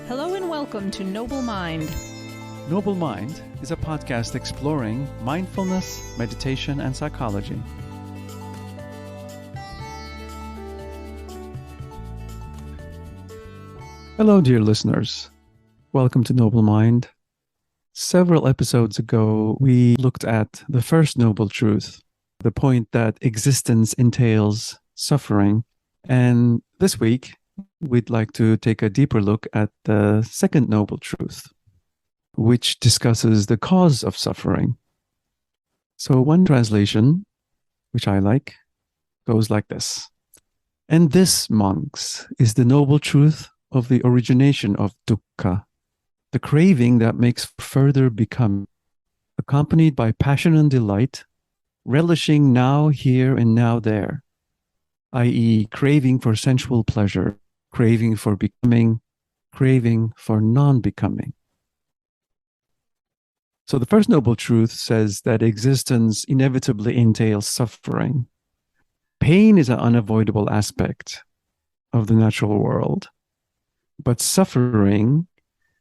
Hello and welcome to Noble Mind. Noble Mind is a podcast exploring mindfulness, meditation, and psychology. Hello, dear listeners. Welcome to Noble Mind. Several episodes ago, we looked at the first noble truth, the point that existence entails suffering. And this week, we'd like to take a deeper look at the second noble truth, which discusses the cause of suffering. So one translation, which I like, goes like this. And this, monks, is the noble truth of the origination of dukkha, the craving that makes further becoming, accompanied by passion and delight, relishing now here and now there, i.e., craving for sensual pleasure, craving for becoming, craving for non-becoming. So the first noble truth says that existence inevitably entails suffering. Pain is an unavoidable aspect of the natural world, but suffering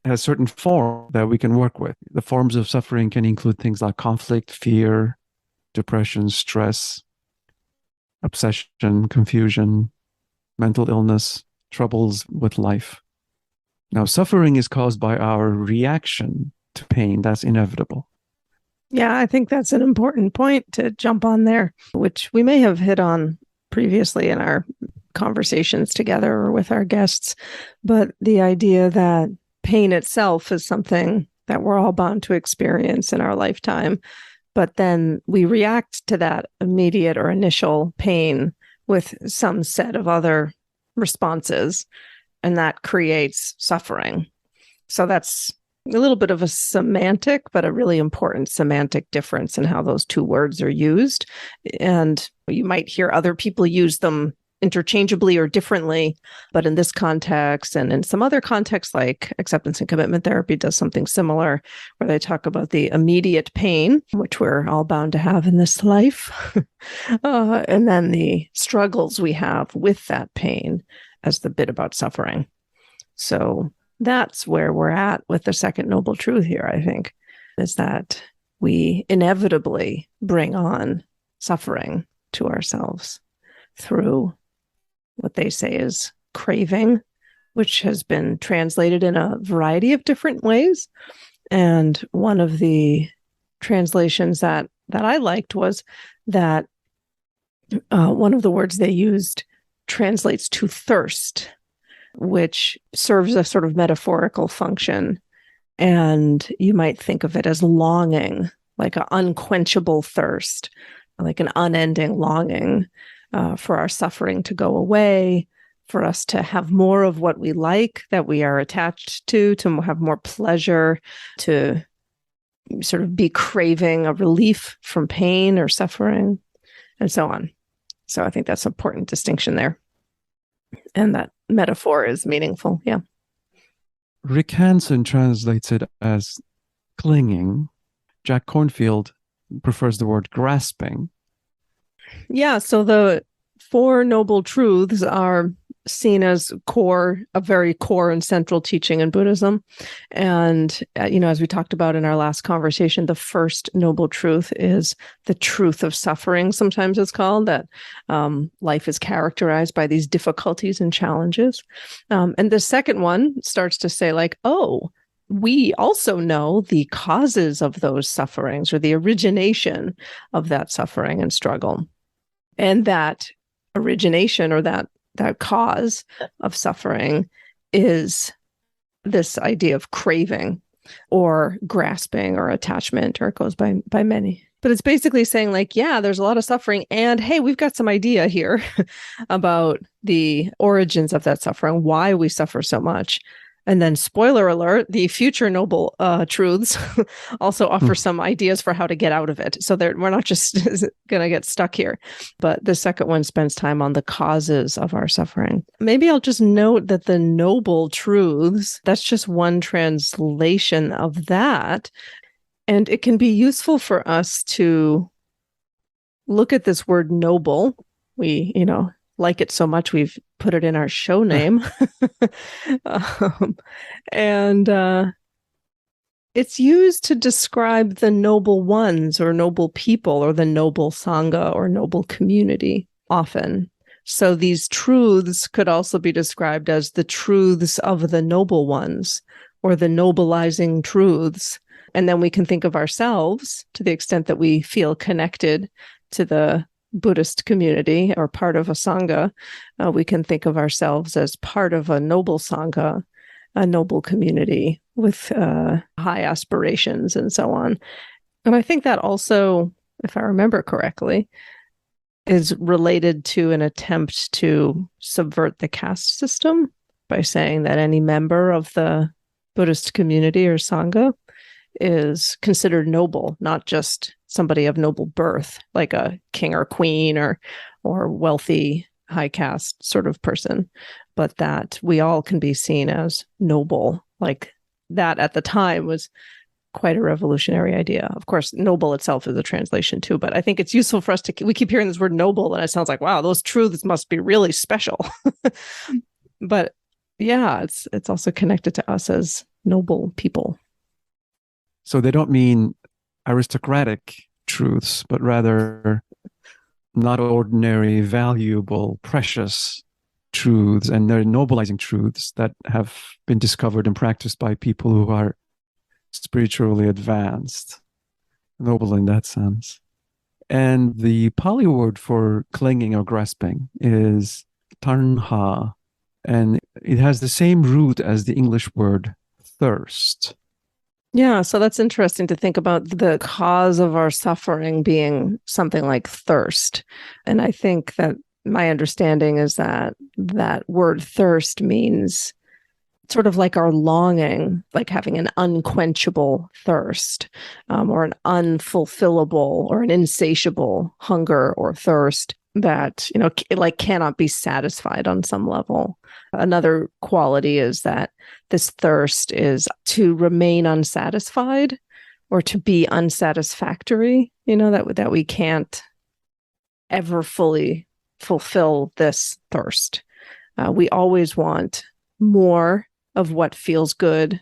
has certain forms that we can work with. The forms of suffering can include things like conflict, fear, depression, stress, obsession, confusion, mental illness, troubles with life. Now, suffering is caused by our reaction to pain. That's inevitable. Yeah, I think that's an important point to jump on there, which we may have hit on previously in our conversations together or with our guests. But the idea that pain itself is something that we're all bound to experience in our lifetime. But then we react to that immediate or initial pain with some set of other responses, and that creates suffering. So that's a little bit of a semantic, but a really important semantic difference in how those two words are used. And you might hear other people use them interchangeably or differently, but in this context and in some other contexts like acceptance and commitment therapy does something similar, where they talk about the immediate pain, which we're all bound to have in this life, and then the struggles we have with that pain as the bit about suffering. So that's where we're at with the second noble truth here, I think, is that we inevitably bring on suffering to ourselves through what they say is craving, which has been translated in a variety of different ways. And one of the translations that I liked was that one of the words they used translates to thirst, which serves a sort of metaphorical function. And you might think of it as longing, like an unquenchable thirst, like an unending longing for our suffering to go away, for us to have more of what we like, that we are attached to have more pleasure, to sort of be craving a relief from pain or suffering, and so on. So I think that's an important distinction there. And that metaphor is meaningful. Yeah. Rick Hansen translates it as clinging. Jack Kornfield prefers the word grasping. Yeah. So the four noble truths are seen as a very core and central teaching in Buddhism. And, as we talked about in our last conversation, the first noble truth is the truth of suffering, sometimes it's called, that life is characterized by these difficulties and challenges. And the second one starts to say we also know the causes of those sufferings, or the origination of that suffering and struggle. And that origination, or that cause of suffering, is this idea of craving or grasping or attachment, or it goes by many. But it's basically saying there's a lot of suffering, and hey, we've got some idea here about the origins of that suffering, why we suffer so much. And then, spoiler alert, the future noble truths also offer some ideas for how to get out of it. So we're not just going to get stuck here. But the second one spends time on the causes of our suffering. Maybe I'll just note that the noble truths, that's just one translation of that. And it can be useful for us to look at this word noble. We, like it so much we've put it in our show name. And it's used to describe the noble ones or noble people or the noble sangha or noble community often. So these truths could also be described as the truths of the noble ones or the nobilizing truths. And then we can think of ourselves, to the extent that we feel connected to the Buddhist community or part of a sangha, we can think of ourselves as part of a noble sangha, a noble community with high aspirations and so on. And I think that also, if I remember correctly, is related to an attempt to subvert the caste system by saying that any member of the Buddhist community or sangha is considered noble, not just somebody of noble birth, like a king or queen or wealthy high caste sort of person, but that we all can be seen as noble. Like that at the time was quite a revolutionary idea. Of course, noble itself is a translation too, but I think it's useful for us we keep hearing this word noble and it sounds like, wow, those truths must be really special. But yeah, it's also connected to us as noble people. So they don't mean aristocratic truths, but rather not ordinary, valuable, precious truths, and they're nobilizing truths that have been discovered and practiced by people who are spiritually advanced, noble in that sense. And the Pali word for clinging or grasping is tanha, and it has the same root as the English word thirst. Yeah, so that's interesting to think about the cause of our suffering being something like thirst. And I think that my understanding is that that word thirst means sort of like our longing, like having an unquenchable thirst, or an unfulfillable or an insatiable hunger or thirst that, like cannot be satisfied on some level. Another quality is that this thirst is to remain unsatisfied or to be unsatisfactory, that we can't ever fully fulfill this thirst. We always want more of what feels good,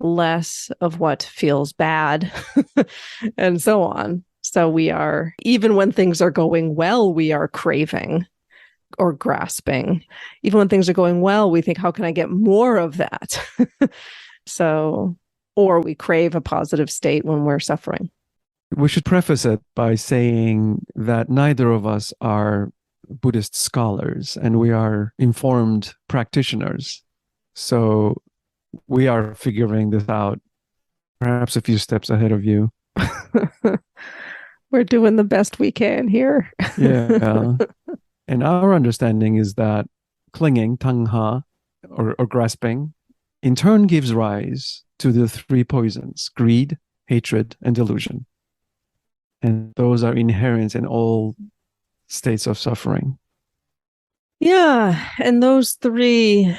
less of what feels bad, and so on. So we are, even when things are going well, we are craving or grasping. Even when things are going well, we think, how can I get more of that? Or we crave a positive state when we're suffering. We should preface it by saying that neither of us are Buddhist scholars and we are informed practitioners. So we are figuring this out, perhaps a few steps ahead of you. We're doing the best we can here. Yeah. And our understanding is that clinging, tanha, or grasping, in turn gives rise to the three poisons: greed, hatred, and delusion. And those are inherent in all states of suffering. Yeah. And those three,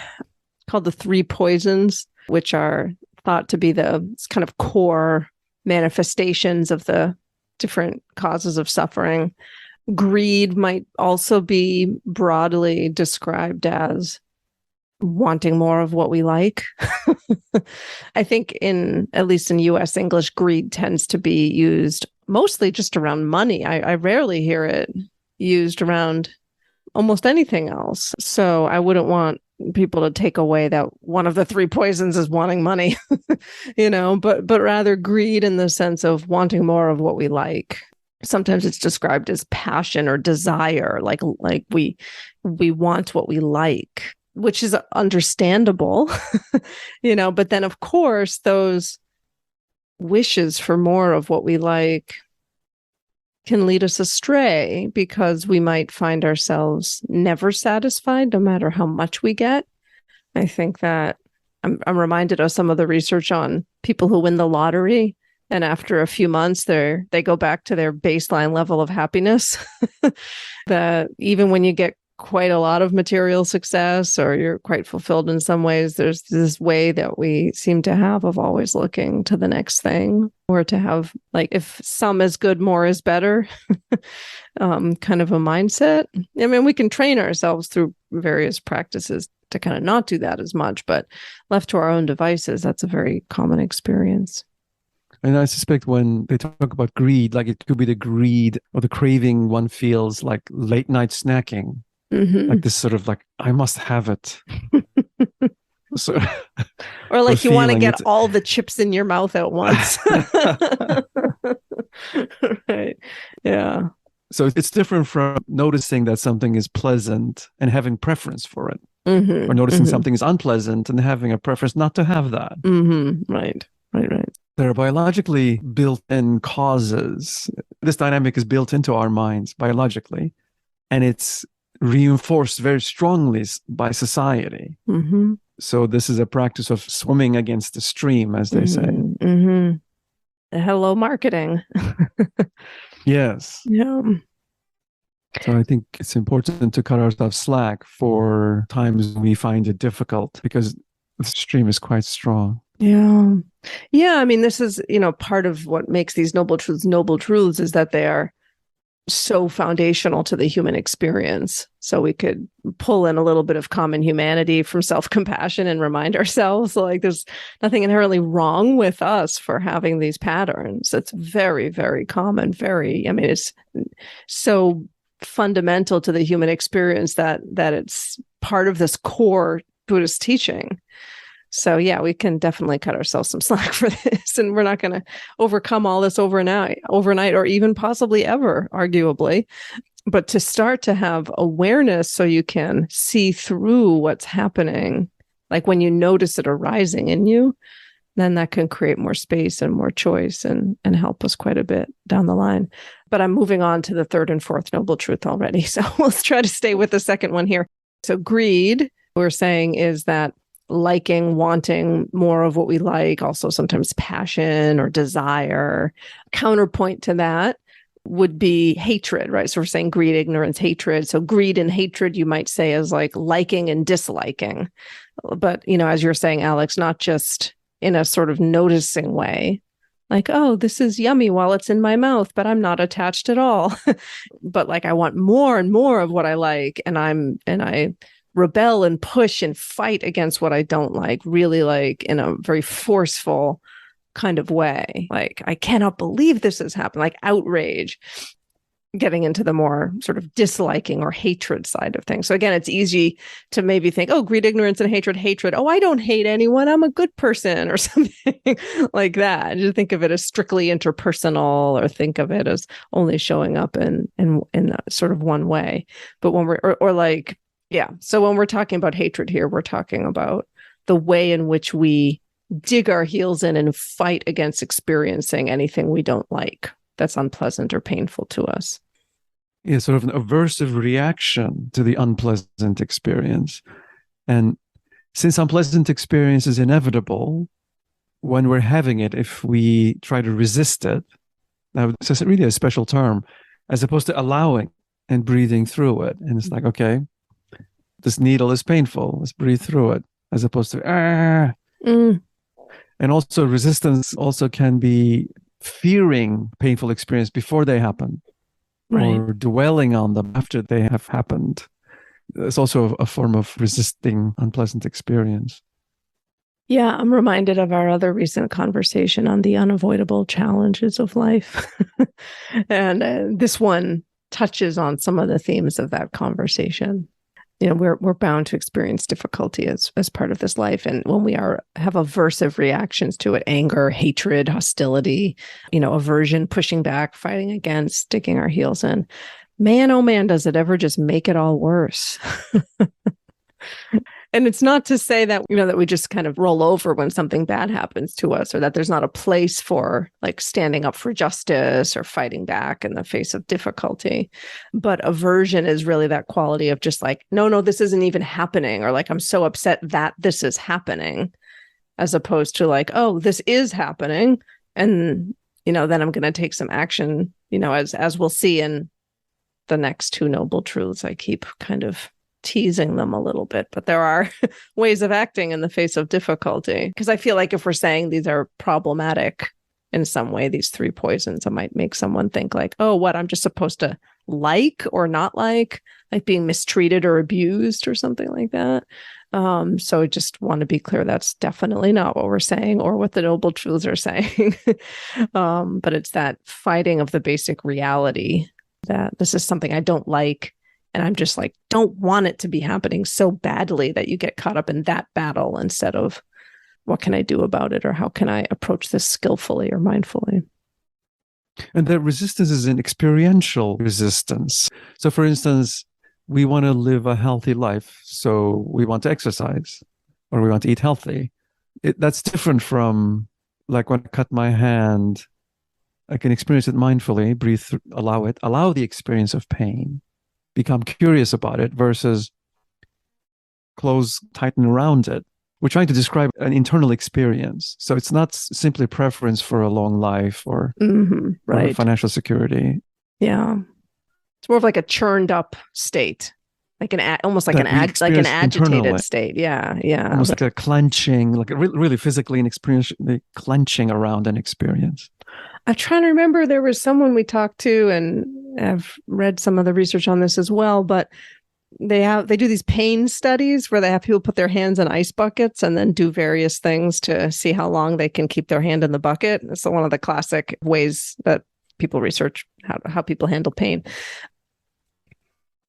called the three poisons, which are thought to be the kind of core manifestations of the different causes of suffering. Greed might also be broadly described as wanting more of what we like. I think at least in US English, greed tends to be used mostly just around money. I rarely hear it used around almost anything else. So I wouldn't want people to take away that one of the three poisons is wanting money, but rather greed in the sense of wanting more of what we like. Sometimes it's described as passion or desire, like we want what we like, which is understandable, but then of course those wishes for more of what we like can lead us astray because we might find ourselves never satisfied no matter how much we get. I think that I'm reminded of some of the research on people who win the lottery, and after a few months they go back to their baseline level of happiness. That even when you get quite a lot of material success or you're quite fulfilled in some ways, there's this way that we seem to have of always looking to the next thing, or to have, like, if some is good, more is better, kind of a mindset. I mean, we can train ourselves through various practices to kind of not do that as much, but left to our own devices, that's a very common experience. And I suspect when they talk about greed, like it could be the greed or the craving one feels like late night snacking. Mm-hmm. Like this sort of like, I must have it. So, or like you want to get it. all the chips in your mouth at once. Right. Yeah. So it's different from noticing that something is pleasant and having preference for it. Mm-hmm. Or noticing Mm-hmm. something is unpleasant and having a preference not to have that. Mm-hmm. Right. There are biologically built-in causes. This dynamic is built into our minds biologically, and it's reinforced very strongly by society. Mm-hmm. So this is a practice of swimming against the stream, as they say. Mm-hmm. Hello, marketing. Yes. Yeah. So I think it's important to cut ourselves slack for times we find it difficult, because the stream is quite strong. Yeah. Yeah. I mean, this is, part of what makes these noble truths is that they are so foundational to the human experience. So we could pull in a little bit of common humanity from self-compassion and remind ourselves, like, there's nothing inherently wrong with us for having these patterns. It's very, very common. It's so fundamental to the human experience that it's part of this core Buddhist teaching. So yeah, we can definitely cut ourselves some slack for this, and we're not going to overcome all this overnight, or even possibly ever, arguably. But to start to have awareness so you can see through what's happening, like when you notice it arising in you, then that can create more space and more choice and help us quite a bit down the line. But I'm moving on to the third and fourth noble truth already. So let's try to stay with the second one here. So greed, we're saying, is that liking, wanting more of what we like, also sometimes passion or desire. Counterpoint to that would be hatred, right? So we're saying greed, ignorance, hatred. So greed and hatred, you might say, is like liking and disliking. But, as you're saying, Alex, not just in a sort of noticing way, like, oh, this is yummy while it's in my mouth, but I'm not attached at all. But like, I want more and more of what I like, and I rebel and push and fight against what I don't like, really, like, in a very forceful kind of way. Like, I cannot believe this has happened, like outrage, getting into the more sort of disliking or hatred side of things. So again, it's easy to maybe think, oh, greed, ignorance, and hatred. Oh, I don't hate anyone. I'm a good person, or something like that. You think of it as strictly interpersonal, or think of it as only showing up in sort of one way. But when so when we're talking about hatred here, we're talking about the way in which we dig our heels in and fight against experiencing anything we don't like, that's unpleasant or painful to us. Yeah, sort of an aversive reaction to the unpleasant experience. And since unpleasant experience is inevitable, when we're having it, if we try to resist it, now this is really a special term, as opposed to allowing and breathing through it. And it's like, okay, this needle is painful, let's breathe through it, as opposed to And also resistance also can be fearing painful experience before they happen, right, or dwelling on them after they have happened. It's also a form of resisting unpleasant experience. Yeah, I'm reminded of our other recent conversation on the unavoidable challenges of life. And this one touches on some of the themes of that conversation. We're bound to experience difficulty as part of this life. And when we have aversive reactions to it, anger, hatred, hostility, aversion, pushing back, fighting against, digging our heels in, man, oh man, does it ever just make it all worse. And it's not to say that, that we just kind of roll over when something bad happens to us, or that there's not a place for like standing up for justice or fighting back in the face of difficulty. But aversion is really that quality of just like, no, this isn't even happening. Or like, I'm so upset that this is happening, as opposed to like, oh, this is happening. And, then I'm going to take some action, as we'll see in the next two noble truths. I keep kind of teasing them a little bit, but there are ways of acting in the face of difficulty. Because I feel like if we're saying these are problematic in some way, these three poisons, it might make someone think like, oh, what, I'm just supposed to like or not like being mistreated or abused or something like that. So I just want to be clear, that's definitely not what we're saying or what the noble truths are saying. But it's that fighting of the basic reality that this is something I don't like. And I'm just like, don't want it to be happening so badly that you get caught up in that battle instead of what can I do about it, or how can I approach this skillfully or mindfully? And that resistance is an experiential resistance. So for instance, we want to live a healthy life, so we want to exercise or we want to eat healthy. That's different from like when I cut my hand, I can experience it mindfully, breathe, allow the experience of pain, become curious about it versus close, tighten around it. We're trying to describe an internal experience. So it's not simply preference for a long life or, right. or financial security. Yeah. It's more of like a churned up state, like almost like an agitated internally. state. Yeah. Yeah. Almost like a clenching, like really physically and experientially clenching around an experience. I'm trying to remember, there was someone we talked to, and I've read some of the research on this as well, but they do these pain studies where they have people put their hands in ice buckets and then do various things to see how long they can keep their hand in the bucket. It's one of the classic ways that people research how people handle pain.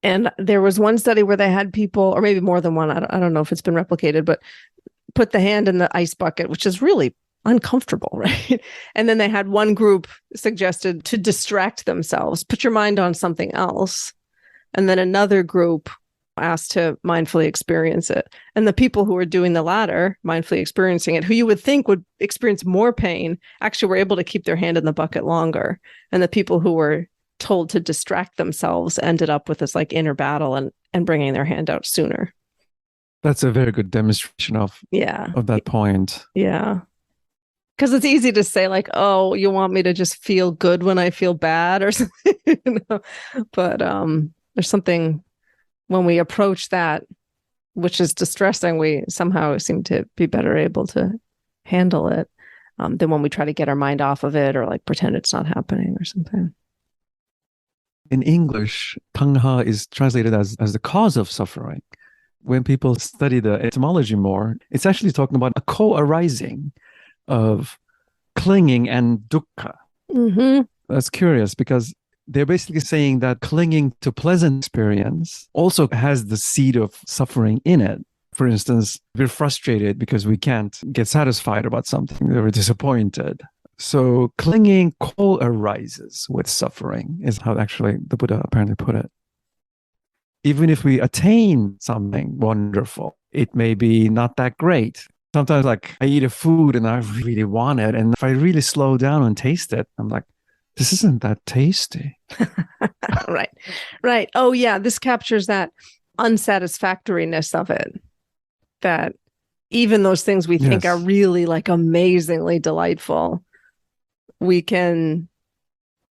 And there was one study where they had people, or maybe more than one, I don't know if it's been replicated, but put the hand in the ice bucket, which is really uncomfortable, right? And then they had one group suggested to distract themselves, put your mind on something else. And then another group asked to mindfully experience it. And the people who were doing the latter, mindfully experiencing it, who you would think would experience more pain, actually were able to keep their hand in the bucket longer. And the people who were told to distract themselves ended up with this like inner battle and bringing their hand out sooner. That's a very good demonstration of that point. Yeah. Because it's easy to say like, oh, you want me to just feel good when I feel bad or something, But there's something when we approach that, which is distressing, we somehow seem to be better able to handle it than when we try to get our mind off of it or like pretend it's not happening or something. In English, tanha is translated as the cause of suffering. When people study the etymology more, it's actually talking about a co-arising of clinging and dukkha. Mm-hmm. That's curious because they're basically saying that clinging to pleasant experience also has the seed of suffering in it. For instance, we're frustrated because we can't get satisfied about something. We're disappointed. So clinging co-arises with suffering is how actually the Buddha apparently put it. Even if we attain something wonderful, it may be not that great. Sometimes like I eat a food and I really want it. And if I really slow down and taste it, I'm like, this isn't that tasty. Right. Oh, yeah. This captures that unsatisfactoriness of it. That even those things we think are really like amazingly delightful, we can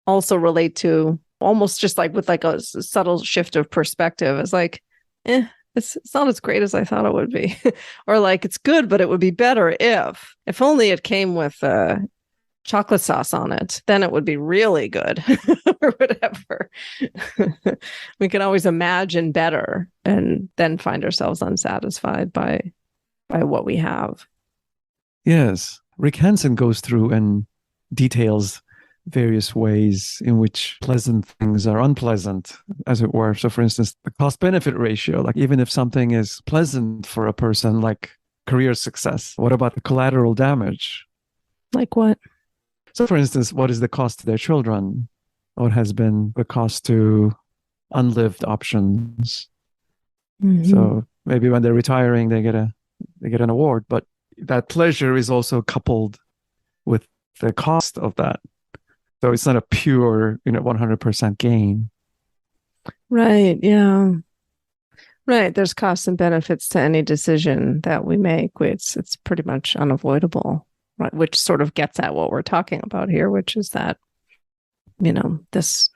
also relate to almost just like with like a subtle shift of perspective. It's like, it's not as great as I thought it would be. Or like, it's good, but it would be better if only it came with chocolate sauce on it, then it would be really good or whatever. We can always imagine better and then find ourselves unsatisfied by what we have. Yes. Rick Hansen goes through and details various ways in which pleasant things are unpleasant, as it were. So for instance, the cost-benefit ratio, like even if something is pleasant for a person, like career success, what about the collateral damage? Like what? So for instance, what is the cost to their children? What has been the cost to unlived options? Mm-hmm. So maybe when they're retiring, they get an award, but that pleasure is also coupled with the cost of that. So it's not a pure, 100% gain. Right. Yeah. Right. There's costs and benefits to any decision that we make. It's pretty much unavoidable, right? Which sort of gets at what we're talking about here, which is that, this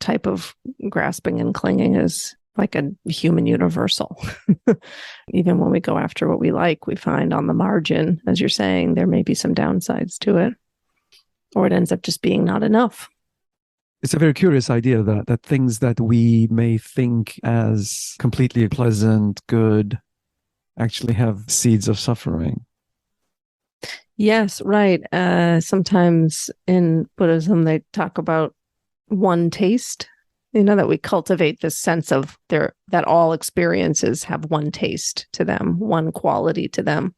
type of grasping and clinging is like a human universal. Even when we go after what we like, we find on the margin, as you're saying, there may be some downsides to it, or it ends up just being not enough. It's a very curious idea that things that we may think as completely pleasant, good, actually have seeds of suffering. Yes, right. Sometimes in Buddhism, they talk about one taste, that we cultivate this sense of that all experiences have one taste to them, one quality to them,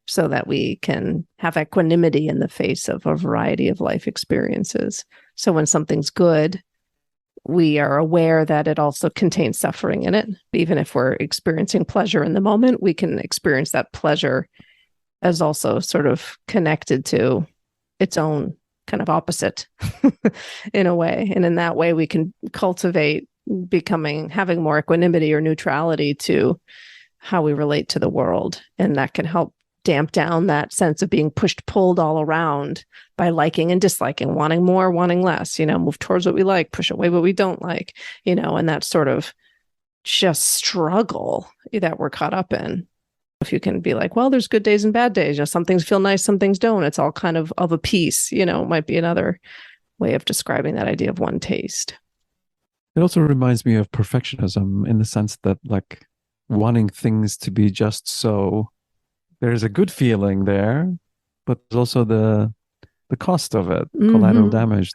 so that we can have equanimity in the face of a variety of life experiences. So when something's good, we are aware that it also contains suffering in it. Even if we're experiencing pleasure in the moment, we can experience that pleasure as also sort of connected to its own kind of opposite in a way. And in that way, we can cultivate having more equanimity or neutrality to how we relate to the world. And that can help damp down that sense of being pushed, pulled all around by liking and disliking, wanting more, wanting less, move towards what we like, push away what we don't like, and that sort of just struggle that we're caught up in. If you can be like, well, there's good days and bad days, some things feel nice, some things don't. It's all kind of a piece, might be another way of describing that idea of one taste. It also reminds me of perfectionism in the sense that, like, wanting things to be just so. There's a good feeling there, but there's also the cost of it, collateral damage.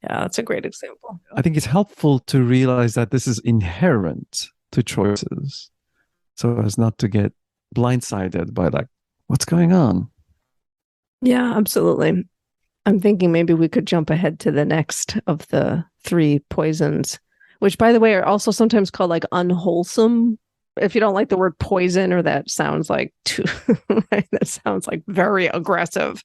Yeah, that's a great example. I think it's helpful to realize that this is inherent to choices, so as not to get blindsided by, like, what's going on? Yeah, absolutely. I'm thinking maybe we could jump ahead to the next of the 3 poisons, which, by the way, are also sometimes called like unwholesome. If you don't like the word poison, or that sounds like right? That sounds like very aggressive.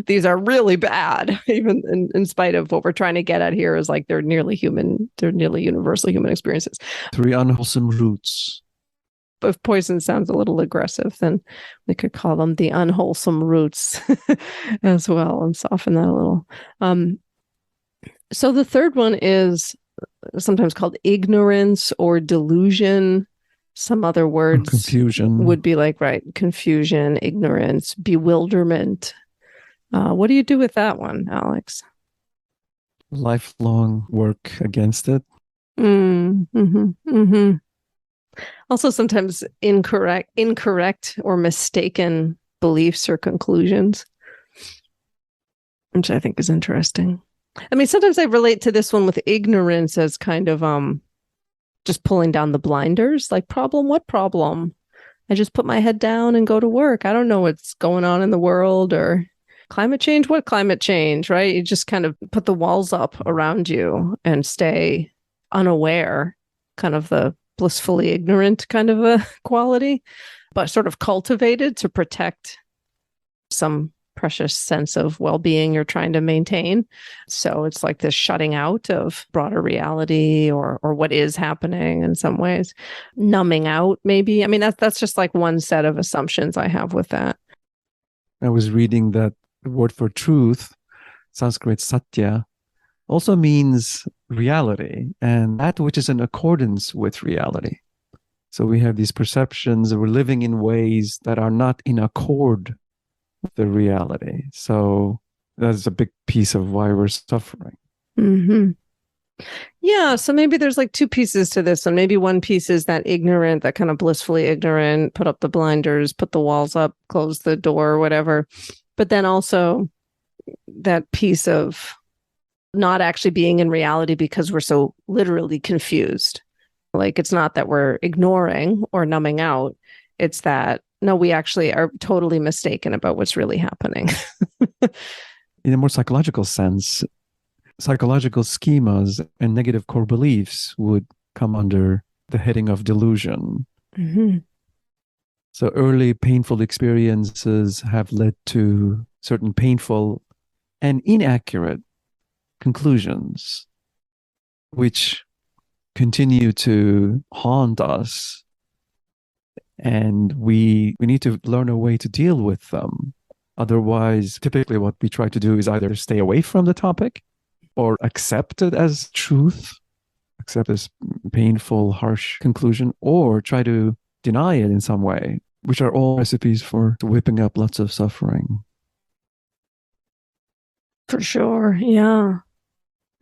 These are really bad, even in spite of what we're trying to get at here is like they're nearly universal human experiences. 3 unwholesome roots. But if poison sounds a little aggressive, then we could call them the unwholesome roots as well and soften that a little. So the third one is sometimes called ignorance or delusion. Some other words confusion would be like, right, confusion, ignorance, bewilderment. What do you do with that one, Alex? Lifelong work against it. Also, sometimes incorrect or mistaken beliefs or conclusions, which I think is interesting. I mean, sometimes I relate to this one with ignorance as kind of just pulling down the blinders, like what problem? I just put my head down and go to work. I don't know what's going on in the world, or climate change. What climate change, right? You just kind of put the walls up around you and stay unaware, kind of the blissfully ignorant kind of a quality, but sort of cultivated to protect some precious sense of well-being you're trying to maintain. So it's like this shutting out of broader reality or what is happening in some ways, numbing out maybe. I mean, that's just like one set of assumptions I have with that. I was reading that the word for truth, Sanskrit satya, also means reality and that which is in accordance with reality. So we have these perceptions that we're living in ways that are not in accord with the reality. So that's a big piece of why we're suffering. Yeah, so maybe there's like 2 pieces to this. And maybe one piece is that ignorant, that kind of blissfully ignorant, put up the blinders, put the walls up, close the door, whatever. But then also that piece of not actually being in reality because we're so literally confused. Like, it's not that we're ignoring or numbing out. It's that, no, we actually are totally mistaken about what's really happening. In a more psychological sense, psychological schemas and negative core beliefs would come under the heading of delusion. So early painful experiences have led to certain painful and inaccurate conclusions, which continue to haunt us, and we need to learn a way to deal with them. Otherwise, typically what we try to do is either stay away from the topic or accept it as truth, accept this painful, harsh conclusion, or try to deny it in some way, which are all recipes for whipping up lots of suffering. For sure. Yeah.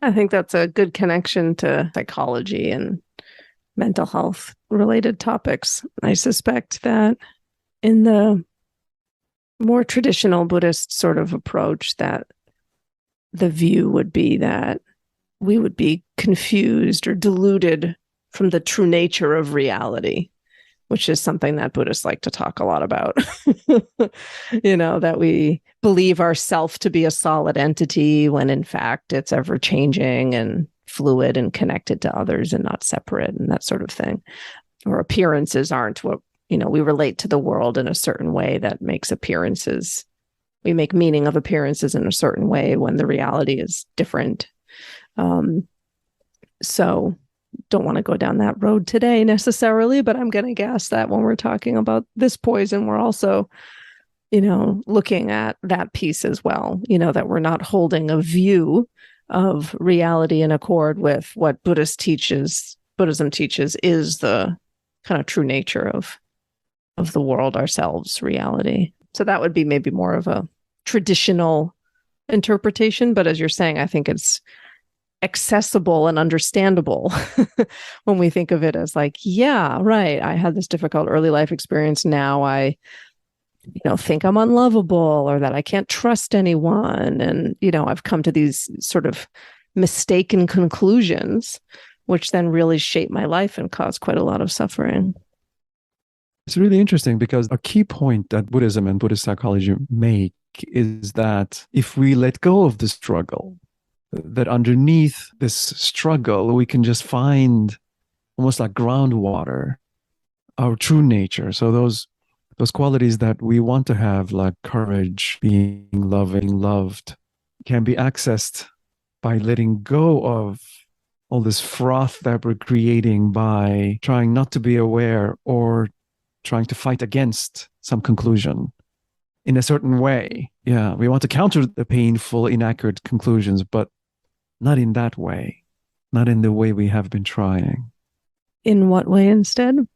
I think that's a good connection to psychology and mental health related topics. I suspect that in the more traditional Buddhist sort of approach, that the view would be that we would be confused or deluded from the true nature of reality, which is something that Buddhists like to talk a lot about. That we believe ourself to be a solid entity when in fact it's ever changing and fluid and connected to others and not separate and that sort of thing. Or appearances aren't what, we relate to the world in a certain way that makes appearances. We make meaning of appearances in a certain way when the reality is different. So don't want to go down that road today necessarily, but I'm going to guess that when we're talking about this poison, we're also, looking at that piece as well, that we're not holding a view of reality in accord with what Buddhism teaches is the kind of true nature of the world, ourselves, reality. So that would be maybe more of a traditional interpretation. But as you're saying, I think it's accessible and understandable when we think of it as like, yeah, right, I had this difficult early life experience. Now I, think I'm unlovable or that I can't trust anyone. And, I've come to these sort of mistaken conclusions, which then really shape my life and cause quite a lot of suffering. It's really interesting because a key point that Buddhism and Buddhist psychology make is that if we let go of the struggle, that underneath this struggle, we can just find almost like groundwater, our true nature. So those qualities that we want to have, like courage, being loving, loved, can be accessed by letting go of all this froth that we're creating by trying not to be aware or trying to fight against some conclusion in a certain way. Yeah, we want to counter the painful, inaccurate conclusions, but not in that way, not in the way we have been trying. In what way instead?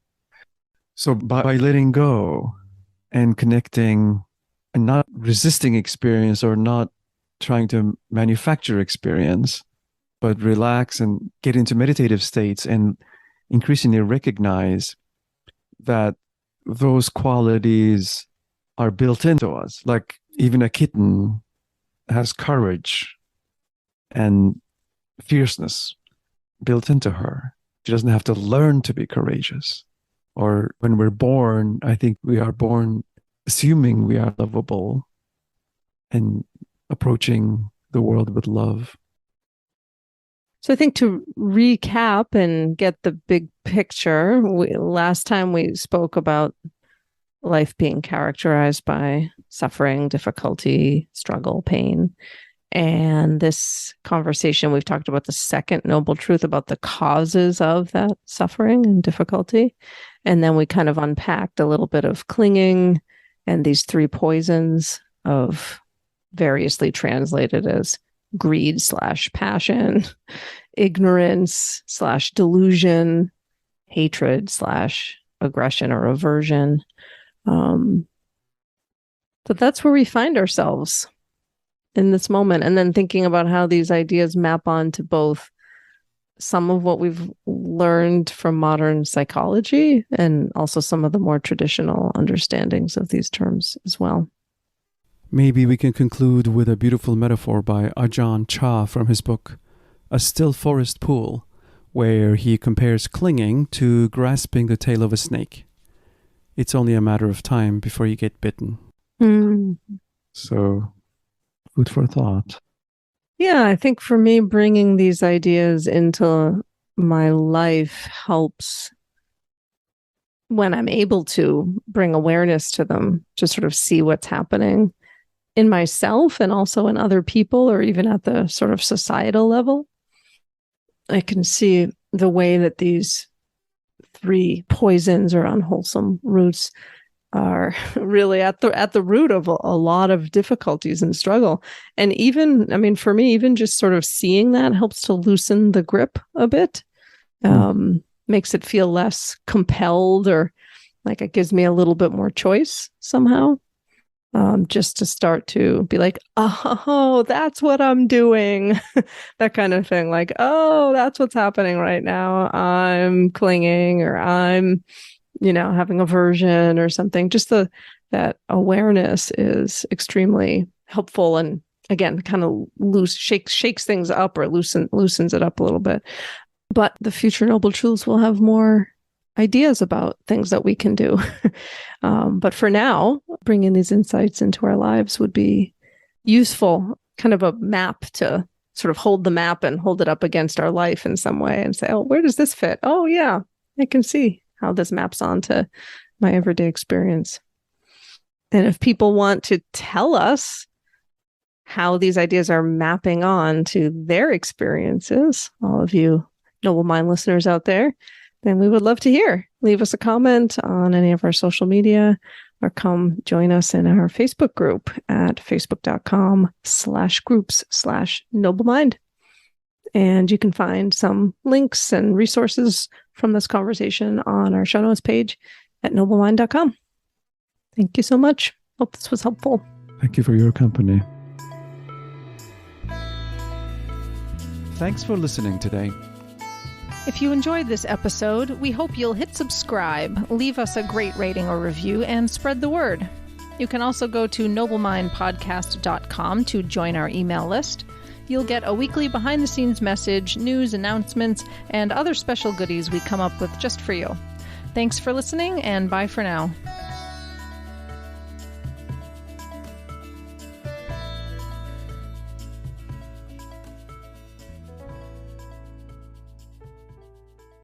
So by letting go and connecting and not resisting experience or not trying to manufacture experience, but relax and get into meditative states and increasingly recognize that those qualities are built into us. Like even a kitten has courage and fierceness built into her. She doesn't have to learn to be courageous. Or when we're born, I think we are born assuming we are lovable and approaching the world with love. So I think to recap and get the big picture, last time we spoke about life being characterized by suffering, difficulty, struggle, pain. And this conversation, we've talked about the second noble truth about the causes of that suffering and difficulty. And then we kind of unpacked a little bit of clinging and these three poisons of variously translated as greed/passion, ignorance/delusion, hatred/aggression or aversion. So that's where we find ourselves in this moment. And then thinking about how these ideas map onto both some of what we've learned from modern psychology and also some of the more traditional understandings of these terms as well. Maybe we can conclude with a beautiful metaphor by Ajahn Chah from his book, A Still Forest Pool, where he compares clinging to grasping the tail of a snake. It's only a matter of time before you get bitten. So, food for thought. Yeah, I think for me, bringing these ideas into my life helps when I'm able to bring awareness to them, to sort of see what's happening in myself and also in other people, or even at the sort of societal level. I can see the way that these three poisons or unwholesome roots are really at the root of a lot of difficulties and struggle. And even, I mean, for me, even just sort of seeing that helps to loosen the grip a bit, makes it feel less compelled, or like it gives me a little bit more choice somehow. Just to start to be like, oh, that's what I'm doing. That kind of thing. Like, oh, that's what's happening right now. I'm clinging, or I'm, having aversion or something. Just that awareness is extremely helpful, and again, kind of shakes things up, or loosens it up a little bit. But the future Noble Truths will have more ideas about things that we can do. But for now, bringing these insights into our lives would be useful, kind of a map to sort of hold the map and hold it up against our life in some way and say, oh, where does this fit? Oh, yeah, I can see how this maps onto my everyday experience. And if people want to tell us how these ideas are mapping on to their experiences, all of you Noble Mind listeners out there, then we would love to hear. Leave us a comment on any of our social media, or come join us in our Facebook group at facebook.com/groups/noblemind. And you can find some links and resources from this conversation on our show notes page at noblemind.com. Thank you so much. Hope this was helpful. Thank you for your company. Thanks for listening today. If you enjoyed this episode, we hope you'll hit subscribe, leave us a great rating or review, and spread the word. You can also go to noblemindpodcast.com to join our email list. You'll get a weekly behind-the-scenes message, news, announcements, and other special goodies we come up with just for you. Thanks for listening, and bye for now.